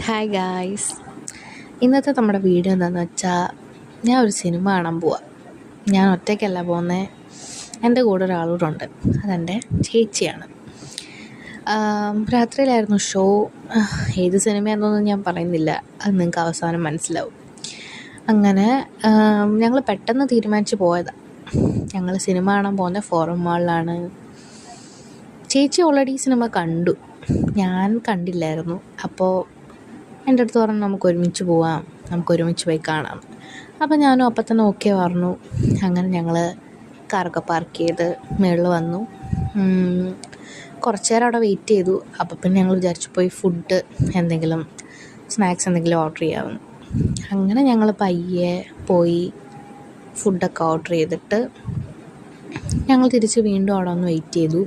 Hi guys, ഇന്നത്തെ നമ്മുടെ video എന്താണെന്ന് വെച്ചാൽ ഞാൻ ഒരു സിനിമ കാണാൻ പോവാം. ഞാൻ ഒറ്റയ്ക്കല്ല പോകുന്നത്, എൻ്റെ കൂടെ ഒരാളൂടുണ്ട്. അതെൻ്റെ ചേച്ചിയാണ്. രാത്രിയിലായിരുന്നു ഷോ. ഏത് സിനിമയാണെന്നൊന്നും ഞാൻ പറയുന്നില്ല, അത് നിങ്ങൾക്ക് അവസാനം മനസ്സിലാവും. അങ്ങനെ ഞങ്ങൾ പെട്ടെന്ന് തീരുമാനിച്ച് പോയതാണ്. ഞങ്ങൾ സിനിമ കാണാൻ പോകുന്നത് ഫോറം മാളിലാണ്. ചേച്ചി ഓൾറെഡി സിനിമ കണ്ടു, ഞാൻ കണ്ടില്ലായിരുന്നു. അപ്പോൾ എൻ്റെ അടുത്ത് പറഞ്ഞു നമുക്ക് ഒരുമിച്ച് പോവാം, നമുക്ക് ഒരുമിച്ച് പോയി കാണാം. അപ്പോൾ ഞാനും അപ്പം തന്നെ ഓക്കെ പറഞ്ഞു. അങ്ങനെ ഞങ്ങൾ കാറൊക്കെ പാർക്ക് ചെയ്ത് മുകളിൽ വന്നു. കുറച്ച് നേരം അവിടെ വെയിറ്റ് ചെയ്തു. അപ്പോൾ പിന്നെ ഞങ്ങൾ വിചാരിച്ചു പോയി ഫുഡ് എന്തെങ്കിലും സ്നാക്സ് എന്തെങ്കിലും ഓർഡർ ചെയ്യാമെന്ന്. അങ്ങനെ ഞങ്ങൾ പയ്യെ പോയി ഫുഡൊക്കെ ഓർഡർ ചെയ്തിട്ട് ഞങ്ങൾ തിരിച്ച് വീണ്ടും അവിടെ ഒന്ന് വെയിറ്റ് ചെയ്തു.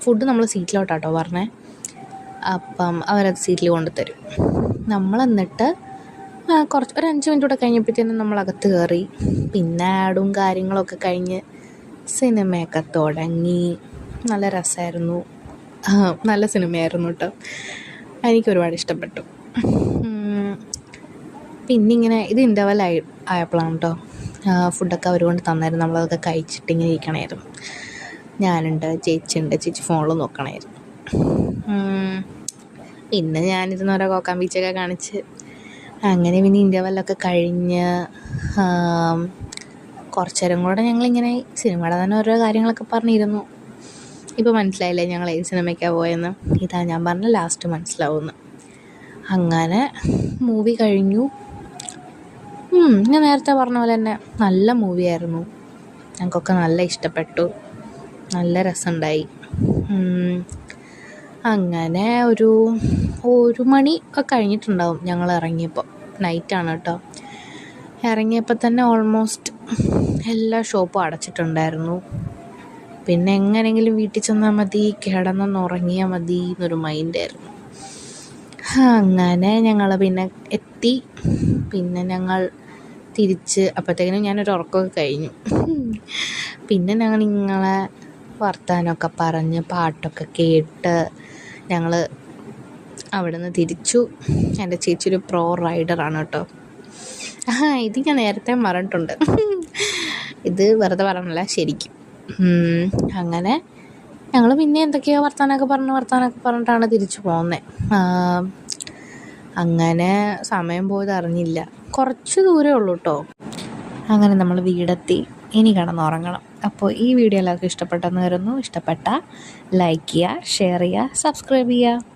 ഫുഡ് നമ്മൾ സീറ്റിലോട്ടാട്ടോ പറഞ്ഞേ. അപ്പം അവരത് സീറ്റിൽ കൊണ്ടുതരും. നമ്മൾ എന്നിട്ട് ഒരു 5 മിനിറ്റ് കൂടെ കഴിഞ്ഞപ്പോഴത്തേനും നമ്മളകത്ത് കയറി. പിന്നെ ആഡും കാര്യങ്ങളൊക്കെ കഴിഞ്ഞ് സിനിമയൊക്കെ തുടങ്ങി. നല്ല രസമായിരുന്നു, നല്ല സിനിമയായിരുന്നു കേട്ടോ. എനിക്കൊരുപാട് ഇഷ്ടപ്പെട്ടു. പിന്നിങ്ങനെ ഇത് ഇൻ്റർവെൽ ആയപ്പോഴാണ് കേട്ടോ ഫുഡൊക്കെ അവർ കൊണ്ട് തന്നായിരുന്നു. നമ്മളതൊക്കെ കഴിച്ചിട്ടിങ്ങനെ ഇരിക്കണമായിരുന്നു. ഞാനുണ്ട്, ചേച്ചിയുണ്ട്. ചേച്ചി ഫോണിൽ നോക്കണമായിരുന്നു. പിന്നെ ഞാനിരുന്ന് ഓരോ കോക്കാൻ ബീച്ചൊക്കെ കാണിച്ച് അങ്ങനെ പിന്നെ ഇൻ്റർവെല്ലൊക്കെ കഴിഞ്ഞ് കുറച്ച് നേരം കൂടെ ഞങ്ങളിങ്ങനെ സിനിമയുടെ തന്നെ ഓരോ കാര്യങ്ങളൊക്കെ പറഞ്ഞിരുന്നു. ഇപ്പോൾ മനസ്സിലായില്ലേ ഞങ്ങൾ ഏത് സിനിമയ്ക്കാണ് പോയെന്ന്? ഇതാ ഞാൻ പറഞ്ഞ ലാസ്റ്റ് മനസ്സിലാവുമെന്ന്. അങ്ങനെ മൂവി കഴിഞ്ഞു. ഞാൻ നേരത്തെ പറഞ്ഞ പോലെ തന്നെ നല്ല മൂവിയായിരുന്നു. ഞങ്ങൾക്കൊക്കെ നല്ല ഇഷ്ടപ്പെട്ടു, നല്ല രസമുണ്ടായി. അങ്ങനെ ഒരു 1 മണി ഒക്കെ കഴിഞ്ഞിട്ടുണ്ടാവും ഞങ്ങൾ ഇറങ്ങിയപ്പോൾ. നൈറ്റാണ് കേട്ടോ. ഇറങ്ങിയപ്പോൾ തന്നെ ഓൾമോസ്റ്റ് എല്ലാ ഷോപ്പും അടച്ചിട്ടുണ്ടായിരുന്നു. പിന്നെ എങ്ങനെയെങ്കിലും വീട്ടിൽ ചെന്നാൽ മതി, കിടന്നൊന്ന് ഉറങ്ങിയാൽ മതി എന്നൊരു മൈൻഡായിരുന്നു. അങ്ങനെ ഞങ്ങൾ പിന്നെ എത്തി. പിന്നെ ഞങ്ങൾ തിരിച്ച് അപ്പോഴത്തേക്കിനും ഞാനൊരു ഉറക്കമൊക്കെ കഴിഞ്ഞു. പിന്നെ ഞങ്ങളിങ്ങനെ വർത്താനമൊക്കെ പറഞ്ഞ് പാട്ടൊക്കെ കേട്ട് ഞങ്ങൾ അവിടെ നിന്ന് തിരിച്ചു. എൻ്റെ ചേച്ചി ഒരു പ്രോ റൈഡറാണ് കേട്ടോ. ഇത് ഞാൻ നേരത്തെ പറഞ്ഞിട്ടുണ്ട്, ഇത് വെറുതെ പറഞ്ഞല്ല, ശരിക്കും. അങ്ങനെ ഞങ്ങൾ പിന്നെ എന്തൊക്കെയോ വർത്താനമൊക്കെ പറഞ്ഞിട്ടാണ് തിരിച്ചു പോകുന്നത്. അങ്ങനെ സമയം പോയത് അറിഞ്ഞില്ല. കുറച്ച് ദൂരമേ ഉള്ളൂ കേട്ടോ. അങ്ങനെ നമ്മൾ വീടെത്തി. ഇനി കിടന്നുറങ്ങണം. അപ്പോൾ ഈ വീഡിയോ എല്ലാവർക്കും ഇഷ്ടപ്പെട്ടെന്ന് വരുന്നു. ഇഷ്ടപ്പെട്ടാൽ ലൈക്ക് ചെയ്യുക, ഷെയർ ചെയ്യുക, സബ്സ്ക്രൈബ് ചെയ്യുക.